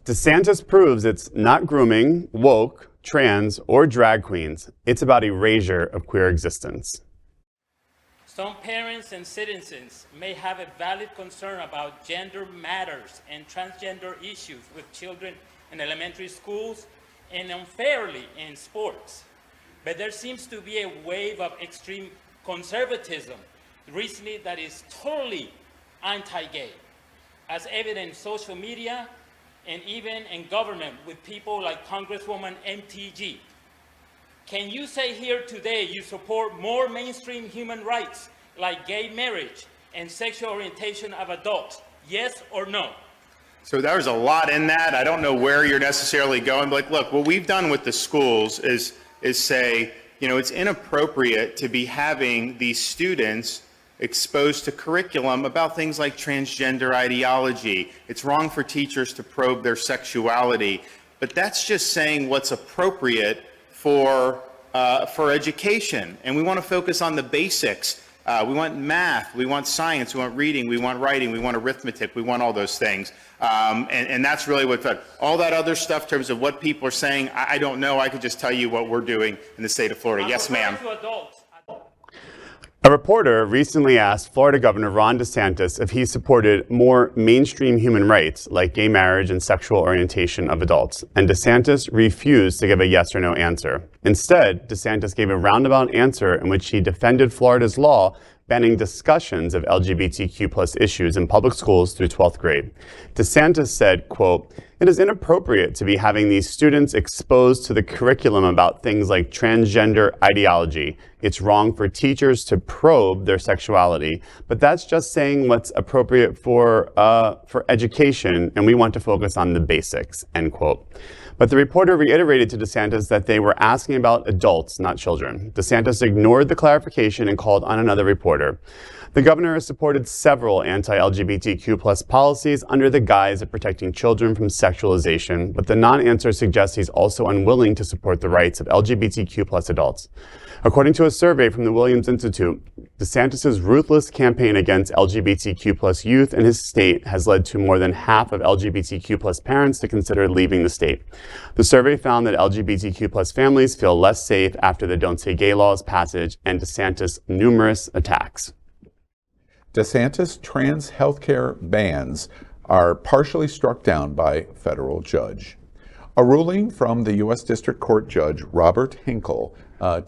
DeSantis proves it's not grooming, woke, trans, or drag queens. It's about erasure of queer existence. Some parents and citizens may have a valid concern about gender matters and transgender issues with children in elementary schools and unfairly in sports. But there seems to be a wave of extreme conservatism recently that is totally anti-gay, as evident in social media and even in government with people like Congresswoman MTG. Can you say here today you support more mainstream human rights like gay marriage and sexual orientation of adults? Yes or no? So there's a lot in that. I don't know where you're necessarily going, but look, what we've done with the schools is say, it's inappropriate to be having these students exposed to curriculum about things like transgender ideology. It's wrong for teachers to probe their sexuality, but that's just saying what's appropriate for education. And we want to focus on the basics. We want math, we want science, we want reading, we want writing, we want arithmetic, we want all those things. And that's really what, all that other stuff in terms of what people are saying, I don't know. I could just tell you what we're doing in the state of Florida. Yes, ma'am. A reporter recently asked Florida Governor Ron DeSantis if he supported more mainstream human rights like gay marriage and sexual orientation of adults, and DeSantis refused to give a yes or no answer. Instead, DeSantis gave a roundabout answer in which he defended Florida's law banning discussions of LGBTQ+ issues in public schools through 12th grade. DeSantis said, quote, "It is inappropriate to be having these students exposed to the curriculum about things like transgender ideology. It's wrong for teachers to probe their sexuality, but that's just saying what's appropriate for education, and we want to focus on the basics," end quote. But the reporter reiterated to DeSantis that they were asking about adults, not children. DeSantis ignored the clarification and called on another reporter. The governor has supported several anti-LGBTQ+ policies under the guise of protecting children from sexualization, but the non-answer suggests he's also unwilling to support the rights of LGBTQ+ adults. According to a survey from the Williams Institute, DeSantis' ruthless campaign against LGBTQ+ youth in his state has led to more than half of LGBTQ+ parents to consider leaving the state. The survey found that LGBTQ+ families feel less safe after the Don't Say Gay law's passage and DeSantis' numerous attacks. DeSantis' trans healthcare bans are partially struck down by federal judge. A ruling from the U.S. District Court Judge Robert Hinkle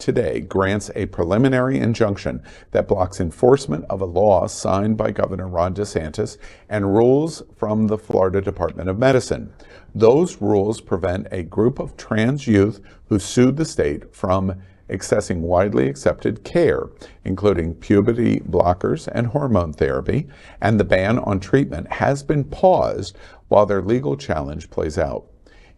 today grants a preliminary injunction that blocks enforcement of a law signed by Governor Ron DeSantis and rules from the Florida Department of Medicine. Those rules prevent a group of trans youth who sued the state from accessing widely accepted care, including puberty blockers and hormone therapy, and the ban on treatment has been paused while their legal challenge plays out.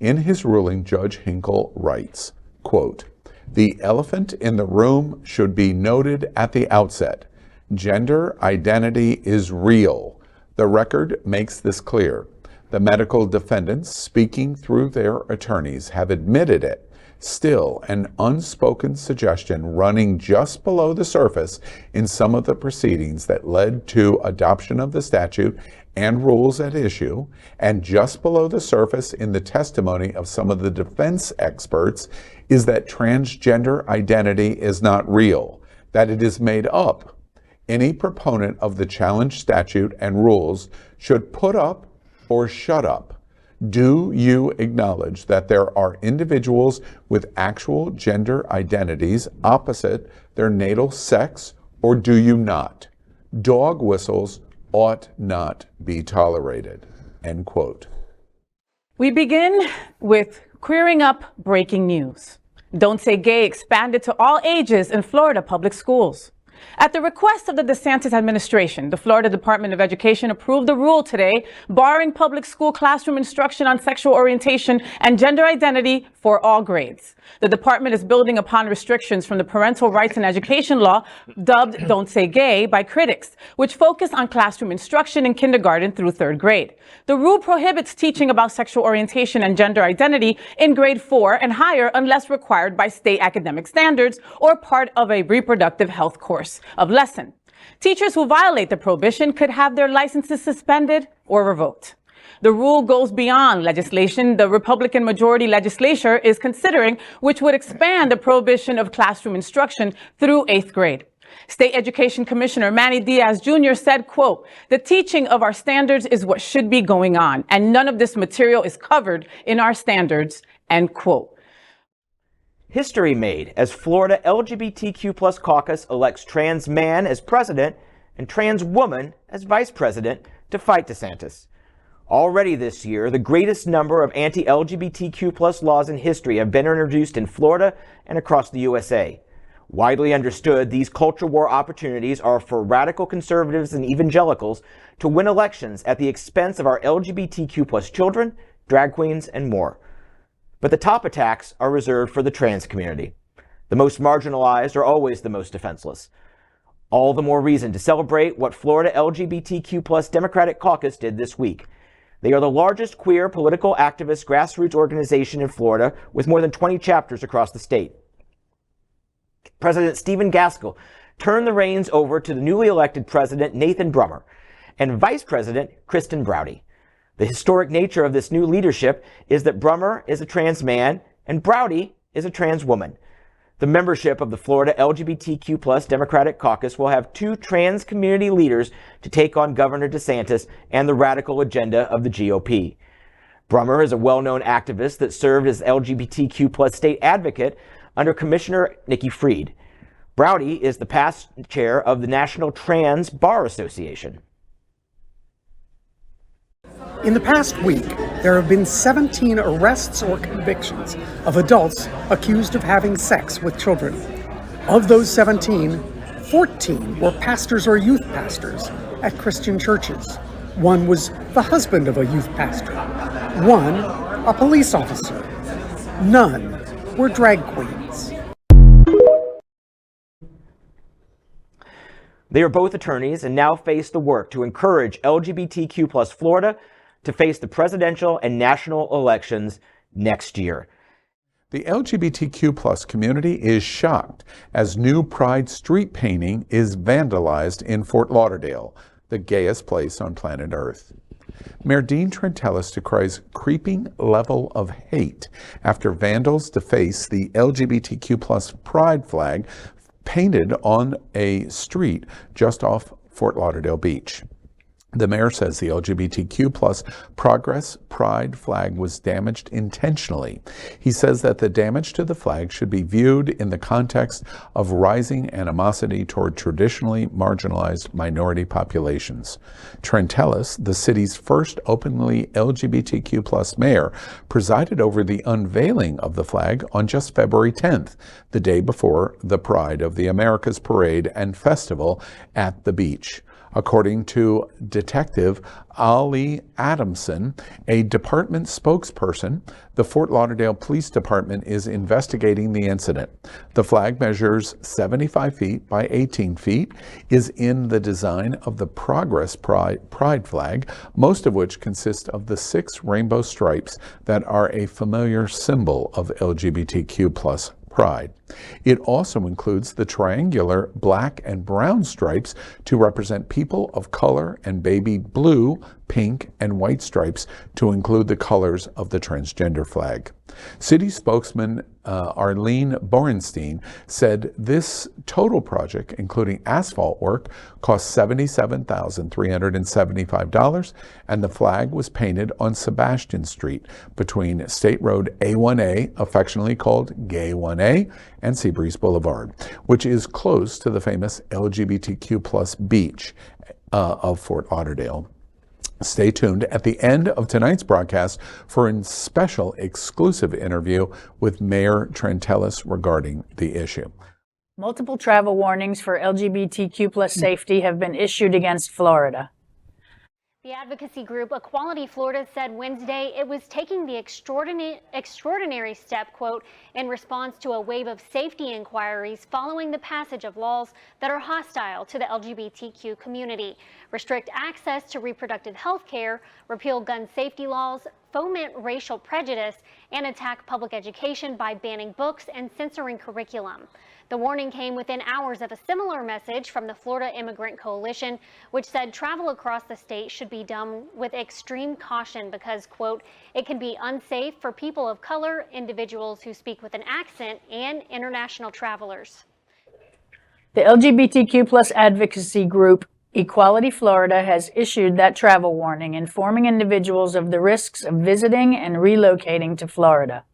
In his ruling, Judge Hinkle writes, quote, "The elephant in the room should be noted at the outset. Gender identity is real. The record makes this clear. The medical defendants, speaking through their attorneys, have admitted it. Still, an unspoken suggestion running just below the surface in some of the proceedings that led to adoption of the statute and rules at issue, and just below the surface in the testimony of some of the defense experts, is that transgender identity is not real, that it is made up. Any proponent of the challenged statute and rules should put up or shut up. Do you acknowledge that there are individuals with actual gender identities opposite their natal sex, or do you not? Dog whistles ought not be tolerated," end quote. We begin with queering up breaking news. Don't Say Gay expanded to all ages in Florida public schools. At the request of the DeSantis administration, the Florida Department of Education approved a rule today barring public school classroom instruction on sexual orientation and gender identity for all grades. The department is building upon restrictions from the Parental Rights and Education Law, dubbed Don't Say Gay by critics, which focus on classroom instruction in kindergarten through third grade. The rule prohibits teaching about sexual orientation and gender identity in grade 4 and higher unless required by state academic standards or part of a reproductive health course of lesson. Teachers who violate the prohibition could have their licenses suspended or revoked. The rule goes beyond legislation the Republican majority legislature is considering, which would expand the prohibition of classroom instruction through 8th grade. State Education Commissioner Manny Diaz Jr. said, quote, "The teaching of our standards is what should be going on, and none of this material is covered in our standards," end quote. History made as Florida LGBTQ+ caucus elects trans man as president and trans woman as vice president to fight DeSantis. Already this year, the greatest number of anti-LGBTQ+ laws in history have been introduced in Florida and across the USA. Widely understood, these culture war opportunities are for radical conservatives and evangelicals to win elections at the expense of our LGBTQ+ children, drag queens, and more. But the top attacks are reserved for the trans community. The most marginalized are always the most defenseless. All the more reason to celebrate what Florida LGBTQ+ Democratic Caucus did this week. They are the largest queer political activist grassroots organization in Florida with more than 20 chapters across the state. President Stephen Gaskell turned the reins over to the newly elected President Nathan Brummer and Vice President Kristen Browdy. The historic nature of this new leadership is that Brummer is a trans man and Browdy is a trans woman. The membership of the Florida LGBTQ+ Democratic Caucus will have 2 trans community leaders to take on Governor DeSantis and the radical agenda of the GOP. Brummer is a well-known activist that served as LGBTQ+ state advocate under Commissioner Nikki Fried. Browdy is the past chair of the National Trans Bar Association. In the past week, there have been 17 arrests or convictions of adults accused of having sex with children. Of those 17, 14 were pastors or youth pastors at Christian churches. One was the husband of a youth pastor. One, a police officer. None were drag queens. They are both attorneys and now face the work to encourage LGBTQ+ Florida to face the presidential and national elections next year. The LGBTQ+ community is shocked as new Pride street painting is vandalized in Fort Lauderdale, the gayest place on planet Earth. Mayor Dean Trentalis decries creeping level of hate after vandals deface the LGBTQ+ Pride flag painted on a street just off Fort Lauderdale Beach. The mayor says the LGBTQ+ Progress Pride flag was damaged intentionally. He says that the damage to the flag should be viewed in the context of rising animosity toward traditionally marginalized minority populations. Trentalis, the city's first openly LGBTQ+ mayor, presided over the unveiling of the flag on just February 10th, the day before the Pride of the Americas parade and festival at the beach. According to Detective Ali Adamson, a department spokesperson, the Fort Lauderdale Police Department is investigating the incident. The flag measures 75 feet by 18 feet, is in the design of the Progress Pride flag, most of which consist of the 6 rainbow stripes that are a familiar symbol of LGBTQ+ Pride. It also includes the triangular black and brown stripes to represent people of color and baby blue, pink, and white stripes to include the colors of the transgender flag. City spokesman Arlene Borenstein said this total project, including asphalt work, cost $77,375, and the flag was painted on Sebastian Street between State Road A1A, affectionately called Gay 1A, and Seabreeze Boulevard, which is close to the famous LGBTQ+ beach of Fort Lauderdale. Stay tuned at the end of tonight's broadcast for a special exclusive interview with Mayor Trentalis regarding the issue. Multiple travel warnings for LGBTQ+ safety have been issued against Florida. The advocacy group Equality Florida said Wednesday it was taking the extraordinary step, quote, in response to a wave of safety inquiries following the passage of laws that are hostile to the LGBTQ community, restrict access to reproductive health care, repeal gun safety laws, foment racial prejudice, and attack public education by banning books and censoring curriculum. The warning came within hours of a similar message from the Florida Immigrant Coalition, which said travel across the state should be done with extreme caution because, quote, it can be unsafe for people of color, individuals who speak with an accent, and international travelers. The LGBTQ plus advocacy group Equality Florida has issued that travel warning, informing individuals of the risks of visiting and relocating to Florida.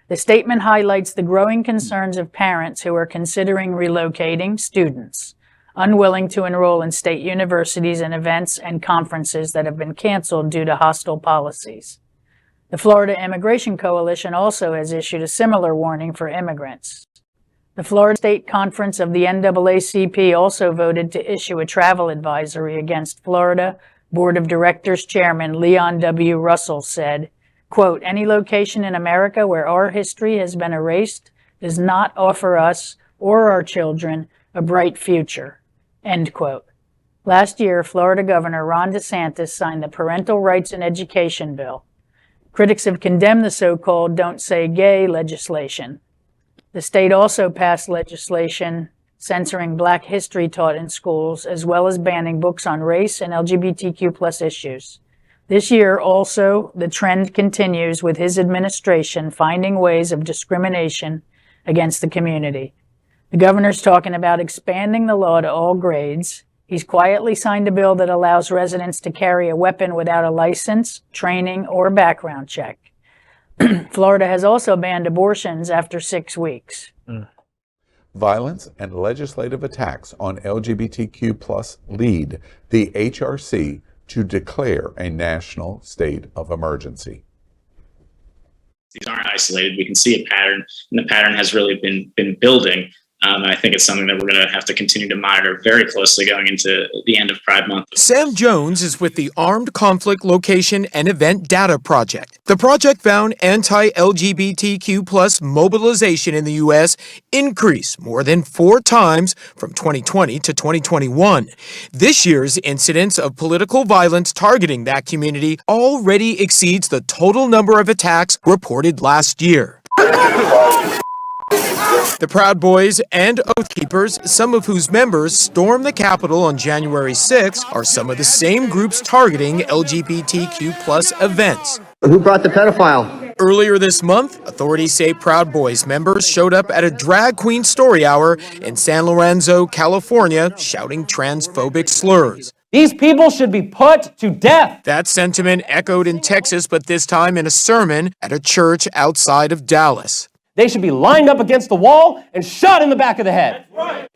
The statement highlights the growing concerns of parents who are considering relocating students, unwilling to enroll in state universities and events and conferences that have been canceled due to hostile policies. The Florida Immigration Coalition also has issued a similar warning for immigrants. The Florida State Conference of the NAACP also voted to issue a travel advisory against Florida. Board of Directors Chairman Leon W. Russell said, quote, any location in America where our history has been erased does not offer us or our children a bright future, end quote. Last year, Florida Governor Ron DeSantis signed the Parental Rights in Education bill. Critics have condemned the so-called Don't Say Gay legislation. The state also passed legislation censoring Black history taught in schools, as well as banning books on race and LGBTQ plus issues. This year also, the trend continues with his administration finding ways of discrimination against the community. The governor's talking about expanding the law to all grades. He's quietly signed a bill that allows residents to carry a weapon without a license, training, or background check. Florida has also banned abortions after 6 weeks. Violence and legislative attacks on LGBTQ plus lead the HRC to declare a national state of emergency. These aren't isolated. We can see a pattern, and the pattern has really been building. And I think it's something that we're going to have to continue to monitor very closely going into the end of Pride Month. Sam Jones is with the Armed Conflict Location and Event Data Project. The project found anti-LGBTQ plus mobilization in the U.S. increase more than 4 times from 2020 to 2021. This year's incidence of political violence targeting that community already exceeds the total number of attacks reported last year. The Proud Boys and Oath Keepers, some of whose members stormed the Capitol on January 6th, are some of the same groups targeting LGBTQ plus events. Who brought the pedophile? Earlier this month, authorities say Proud Boys members showed up at a drag queen story hour in San Lorenzo, California, shouting transphobic slurs. These people should be put to death. That sentiment echoed in Texas, but this time in a sermon at a church outside of Dallas. They should be lined up against the wall and shot in the back of the head.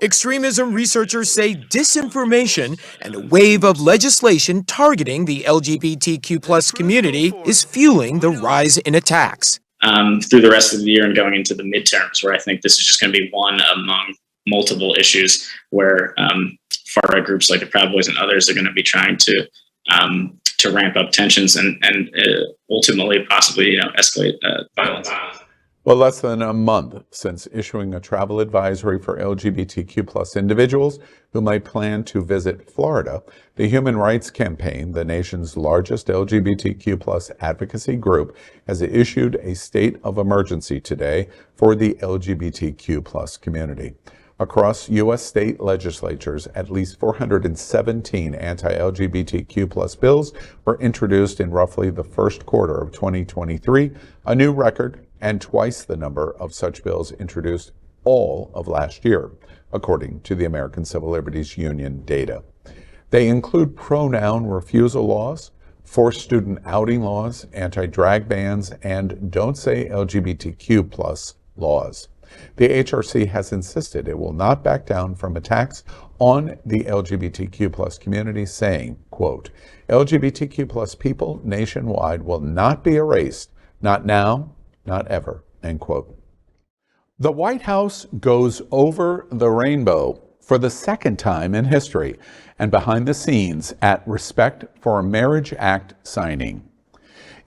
Extremism researchers say disinformation and a wave of legislation targeting the LGBTQ plus community is fueling the rise in attacks. Through the rest of the year and going into the midterms, where I think this is just going to be one among multiple issues where far-right groups like the Proud Boys and others are going to be trying to ramp up tensions and ultimately possibly escalate violence. Well, less than a month since issuing a travel advisory for LGBTQ plus individuals who might plan to visit Florida, the Human Rights Campaign, the nation's largest LGBTQ plus advocacy group, has issued a state of emergency today for the LGBTQ plus community. Across U.S. state legislatures, at least 417 anti-LGBTQ plus bills were introduced in roughly the first quarter of 2023, a new record and twice the number of such bills introduced all of last year, according to the American Civil Liberties Union data. They include pronoun refusal laws, forced student outing laws, anti-drag bans, and Don't Say LGBTQ plus laws. The HRC has insisted it will not back down from attacks on the LGBTQ plus community, saying, quote, LGBTQ plus people nationwide will not be erased, not now, not ever, end quote. The White House goes over the rainbow for the second time in history and behind the scenes at Respect for Marriage Act signing.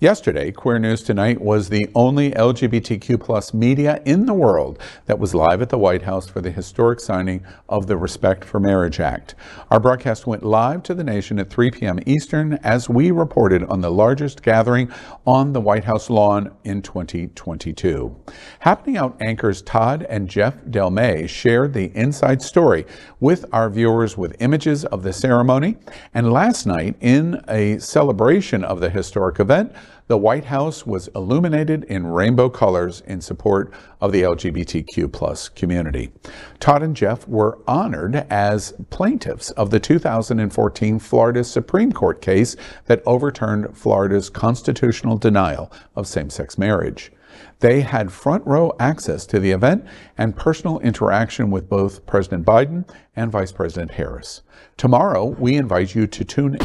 Yesterday, Queer News Tonight was the only LGBTQ plus media in the world that was live at the White House for the historic signing of the Respect for Marriage Act. Our broadcast went live to the nation at 3 p.m. Eastern as we reported on the largest gathering on the White House lawn in 2022. Happening Out anchors Todd and Jeff Del May shared the inside story with our viewers with images of the ceremony. And last night, in a celebration of the historic event, the White House was illuminated in rainbow colors in support of the LGBTQ plus community. Todd and Jeff were honored as plaintiffs of the 2014 Florida Supreme Court case that overturned Florida's constitutional denial of same-sex marriage. They had front row access to the event and personal interaction with both President Biden and Vice President Harris. Tomorrow, we invite you to tune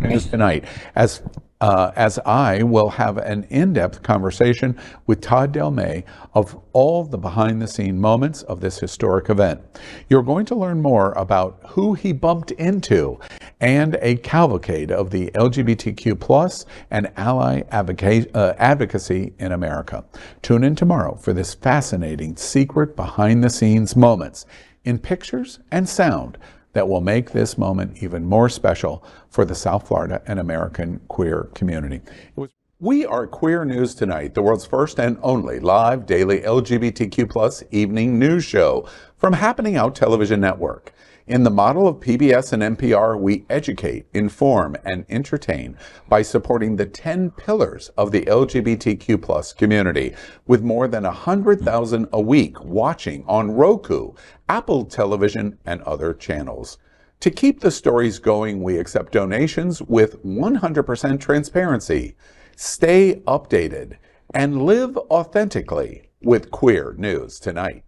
in tonight as I will have an in-depth conversation with Todd Del May of all the behind-the-scene moments of this historic event. You're going to learn more about who he bumped into and a cavalcade of the LGBTQ plus and ally advocacy in America. Tune in tomorrow for this fascinating secret behind-the-scenes moments in pictures and sound that will make this moment even more special for the South Florida and American queer community. We are Queer News Tonight, the world's first and only live daily LGBTQ plus evening news show from Happening Out Television Network. In the model of PBS and NPR, we educate, inform, and entertain by supporting the 10 pillars of the LGBTQ plus community, with more than 100,000 a week watching on Roku, Apple Television, and other channels. To keep the stories going, we accept donations with 100% transparency. Stay updated and live authentically with Queer News Tonight.